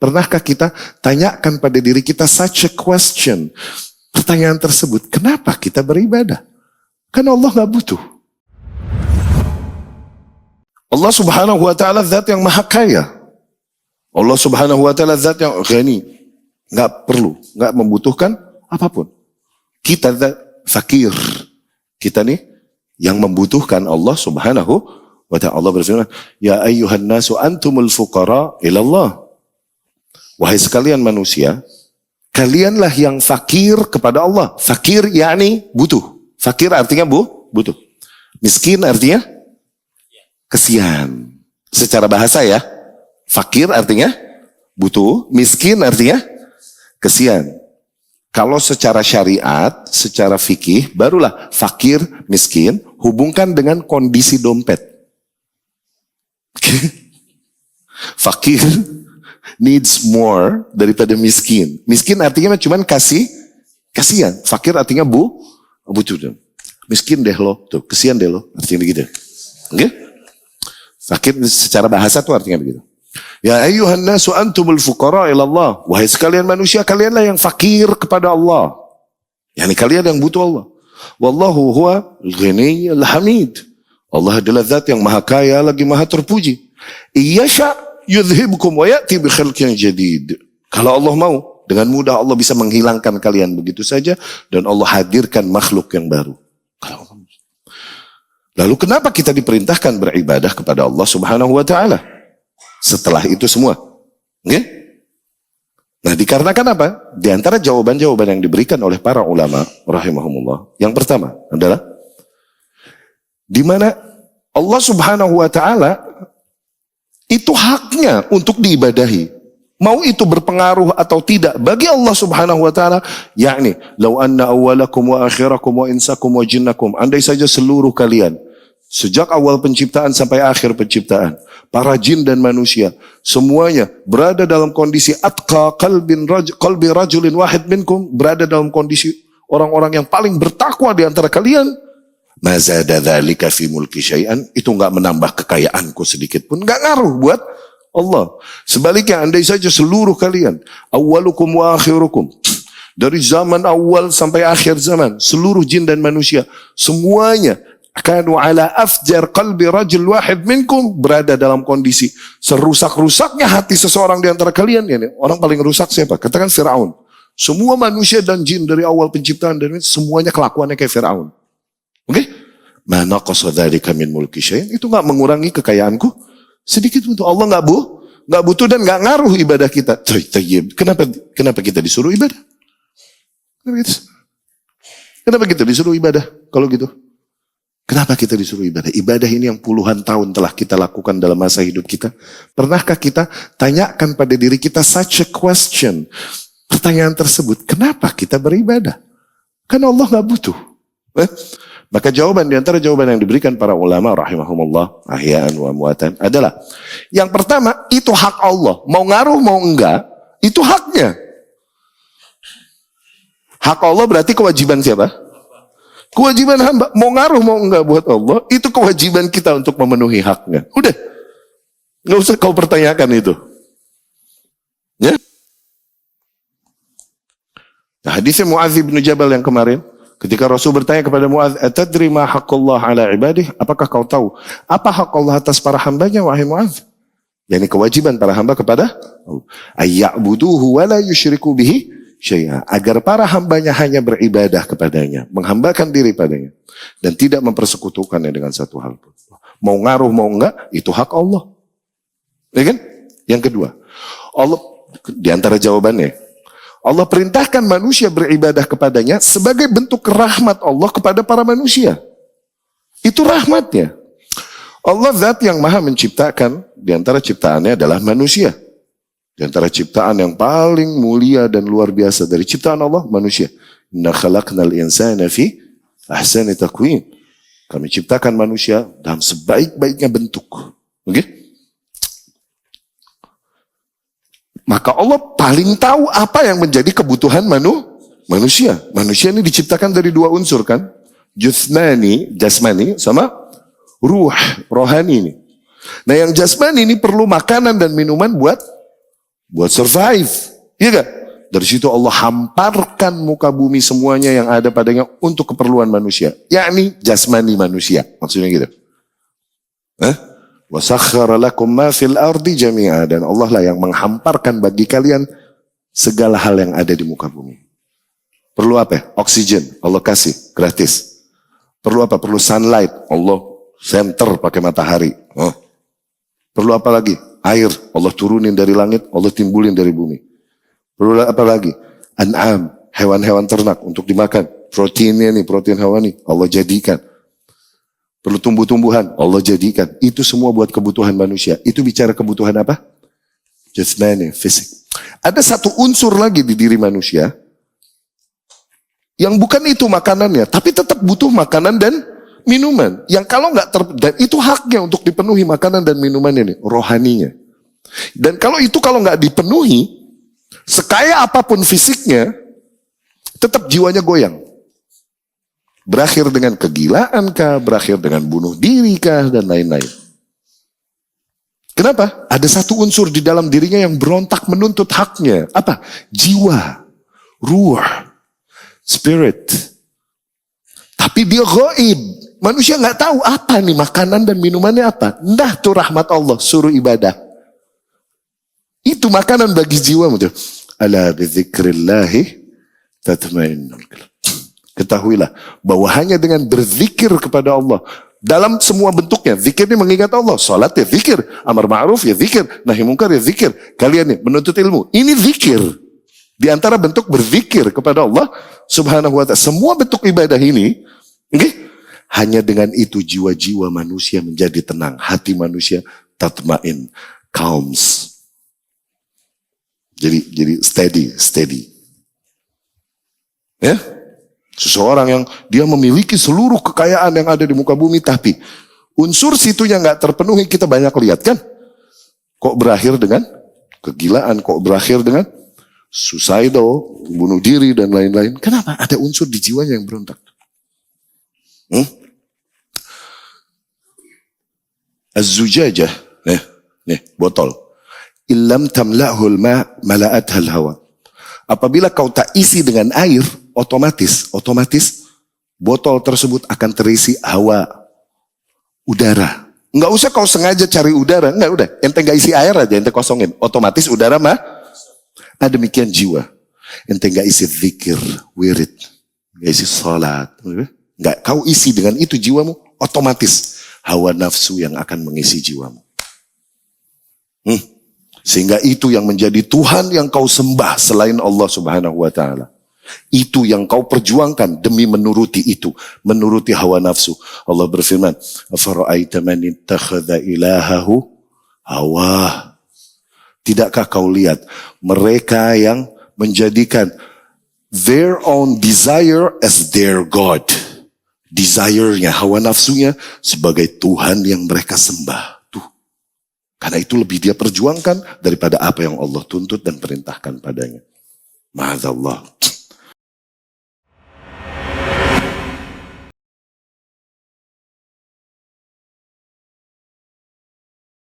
Pernahkah kita tanyakan pada diri kita such a question? Pertanyaan tersebut, kenapa kita beribadah? Kan Allah gak butuh. Allah subhanahu wa ta'ala zat yang maha kaya. Allah subhanahu wa ta'ala zat yang ghani. Gak perlu, gak membutuhkan apapun. Kita fakir. Kita nih yang membutuhkan Allah subhanahu wa ta'ala. Allah berfirman, ya ayyuhan nasu antumul fuqara ilallah. Wahai sekalian manusia, kalianlah yang fakir kepada Allah. Fakir yakni butuh. Fakir artinya butuh. Miskin artinya kesian. Secara bahasa ya. Fakir artinya butuh. Miskin artinya kesian. Kalau secara syariat, secara fikih, barulah fakir, miskin, hubungkan dengan kondisi dompet. Fakir needs more daripada miskin. Miskin artinya cuma kasihan. Fakir artinya butuh. Miskin deh lo, tuh kesian deh lo, artinya begitu. Oke? Fakir secara bahasa tuh artinya begitu. Ya ayyuhan nasu antumul fuqara ilallah. Wahai sekalian manusia, kalianlah yang fakir kepada Allah. Yani kalian yang butuh Allah. Wallahu huwa al-ghaniyyul hamid. Allah adalah zat yang maha kaya lagi maha terpuji. Iyasha yudhibkum wa ya'ti bi khalqin jadid. Kalau Allah mau, dengan mudah Allah bisa menghilangkan kalian begitu saja dan Allah hadirkan makhluk yang baru. Lalu kenapa kita diperintahkan beribadah kepada Allah Subhanahu wa taala? Setelah itu semua. Okay? Nah, dikarenakan apa? Di antara jawaban-jawaban yang diberikan oleh para ulama rahimahumullah, yang pertama adalah di mana Allah Subhanahu wa taala itu haknya untuk diibadahi. Mau itu berpengaruh atau tidak bagi Allah Subhanahu wa taala, yakni law anna awwalakum wa akhirakum wa insakum wa jinnakum, andai saja seluruh kalian sejak awal penciptaan sampai akhir penciptaan, para jin dan manusia, semuanya berada dalam kondisi atqa qalbi rajulin wahid minkum, berada dalam kondisi orang-orang yang paling bertakwa di antara kalian, mazada dzalika fi mulki syai'an, itu enggak menambah kekayaanku sedikit pun, enggak ngaruh buat Allah. Sebaliknya, andai saja seluruh kalian, awwalukum wa akhirukum, dari zaman awal sampai akhir zaman, seluruh jin dan manusia, semuanya kanu ala afjar qalbi rajul wahid minkum, berada dalam kondisi serusak-rusaknya hati seseorang di antara kalian. Yani, orang paling rusak siapa? Katakan Fir'aun. Semua manusia dan jin dari awal penciptaan dan semuanya kelakuannya kayak Fir'aun. Oke? Ma naqasa dzalika min mulki syai'in, itu enggak mengurangi kekayaanku sedikit pun. Allah enggak butuh dan enggak ngaruh ibadah kita. Kenapa kita disuruh ibadah? Kenapa kita disuruh ibadah kalau gitu? Kenapa kita disuruh ibadah? Ibadah ini yang puluhan tahun telah kita lakukan dalam masa hidup kita. Pernahkah kita tanyakan pada diri kita such a question? Pertanyaan tersebut, kenapa kita beribadah? Kan Allah gak butuh. Maka jawaban, di antara jawaban yang diberikan para ulama rahimahumullah, ahya'an wa amwatan, adalah yang pertama, itu hak Allah. Mau ngaruh, mau enggak, itu haknya. Hak Allah berarti kewajiban siapa? Kewajiban hamba. Mau ngaruh mau enggak buat Allah, itu kewajiban kita untuk memenuhi haknya. Udah. Nggak usah kau pertanyakan itu. Ya. Nah, hadisnya Mu'adz bin Jabal yang kemarin, ketika Rasul bertanya kepada Mu'adz, "Atadri ma haqqullah ala ibadih?" Apakah kau tahu apa hak Allah atas para hambanya, wahai Mu'adz? Yani kewajiban para hamba kepada Allah. Ayya'buduhu wa la yusyriku bihi syai'a, agar para hambanya hanya beribadah kepadanya, menghambakan diri padanya, dan tidak mempersekutukannya dengan satu hal pun. Mau ngaruh mau enggak, itu hak Allah. Ya kan? Yang kedua, Allah, di antara jawabannya, Allah perintahkan manusia beribadah kepadanya sebagai bentuk rahmat Allah kepada para manusia. Itu rahmatnya. Allah zat yang maha menciptakan, di antara ciptaannya adalah manusia. Di antara ciptaan yang paling mulia dan luar biasa dari ciptaan Allah, manusia. Inna khalaqnal insana fi ahsani taqwim. Kami ciptakan manusia dalam sebaik-baiknya bentuk. Oke? Maka Allah paling tahu apa yang menjadi kebutuhan manusia. Manusia ini diciptakan dari dua unsur kan? Jasmani sama rohani ini. Nah, yang jasmani ini perlu makanan dan minuman buat buat survive. Iya gak? Dari situ Allah hamparkan muka bumi semuanya yang ada padanya untuk keperluan manusia. Yakni jasmani manusia. Maksudnya gitu. Wa sakhkhara lakum ma fil ardi jami'a. Dan Allah lah yang menghamparkan bagi kalian segala hal yang ada di muka bumi. Perlu apa? Oksigen. Allah kasih. Gratis. Perlu apa? Perlu sunlight. Allah center pakai matahari. Perlu apa lagi? Air. Allah turunin dari langit. Allah timbulin dari bumi. Perlu apa lagi? An'am, hewan-hewan ternak untuk dimakan. Proteinnya nih, protein hewani, Allah jadikan. Perlu tumbuh-tumbuhan, Allah jadikan. Itu semua buat kebutuhan manusia. Itu bicara kebutuhan apa? Jasmani, fisik. Ada satu unsur lagi di diri manusia, yang bukan itu makanannya, tapi tetap butuh makanan dan minuman. Yang kalau nggak dan itu haknya untuk dipenuhi makanan dan minumannya nih, rohaninya. Dan kalau nggak dipenuhi, sekaya apapun fisiknya, tetap jiwanya goyang. Berakhir dengan kegilaan kah, berakhir dengan bunuh diri kah, dan lain-lain. Kenapa? Ada satu unsur di dalam dirinya yang berontak menuntut haknya. Apa? Jiwa, ruh, spirit. Tapi dia gaib. Manusia nggak tahu apa nih makanan dan minumannya apa. Nah tuh rahmat Allah, suruh ibadah. Itu makanan bagi jiwa. Ala bidzikrillahi tatmainnul qalb. Ketahuilah bahwa hanya dengan berzikir kepada Allah dalam semua bentuknya. Zikir ini mengingat Allah. Salat ya zikir, amar ma'ruf ya zikir, nahi mungkar ya zikir. Kalian nih menuntut ilmu, ini zikir. Di antara bentuk berzikir kepada Allah Subhanahu wa ta'ala. Semua bentuk ibadah ini, hanya dengan itu jiwa-jiwa manusia menjadi tenang. Hati manusia tatmain, calms. Jadi steady. Ya? Seseorang yang dia memiliki seluruh kekayaan yang ada di muka bumi, tapi unsur situnya nggak terpenuhi, kita banyak lihat kan? Kok berakhir dengan kegilaan, kok berakhir dengan suicidal, bunuh diri dan lain-lain. Kenapa? Ada unsur di jiwanya yang berontak. Az-zujajah, nih botol. Illam tamla'hul ma mala'athal hawa. Apabila kau tak isi dengan air, otomatis botol tersebut akan terisi hawa, udara. Enggak usah kau sengaja cari udara, enggak, udah. Ente enggak isi air aja, ente kosongin. Otomatis udara mah. Demikian jiwa. Ente enggak isi zikir, wirid, enggak isi salat, enggak, kau isi dengan itu jiwamu, otomatis hawa nafsu yang akan mengisi jiwamu. Sehingga itu yang menjadi Tuhan yang kau sembah selain Allah Subhanahu wa ta'ala. Itu yang kau perjuangkan demi menuruti itu, menuruti hawa nafsu. Allah berfirman, "Afara'aita man ittakhadha ilahahu hawa." Tidakkah kau lihat mereka yang menjadikan their own desire as their God. Desire-nya, hawa nafsunya sebagai Tuhan yang mereka sembah. Karena itu lebih dia perjuangkan daripada apa yang Allah tuntut dan perintahkan padanya. Ma'adzallah.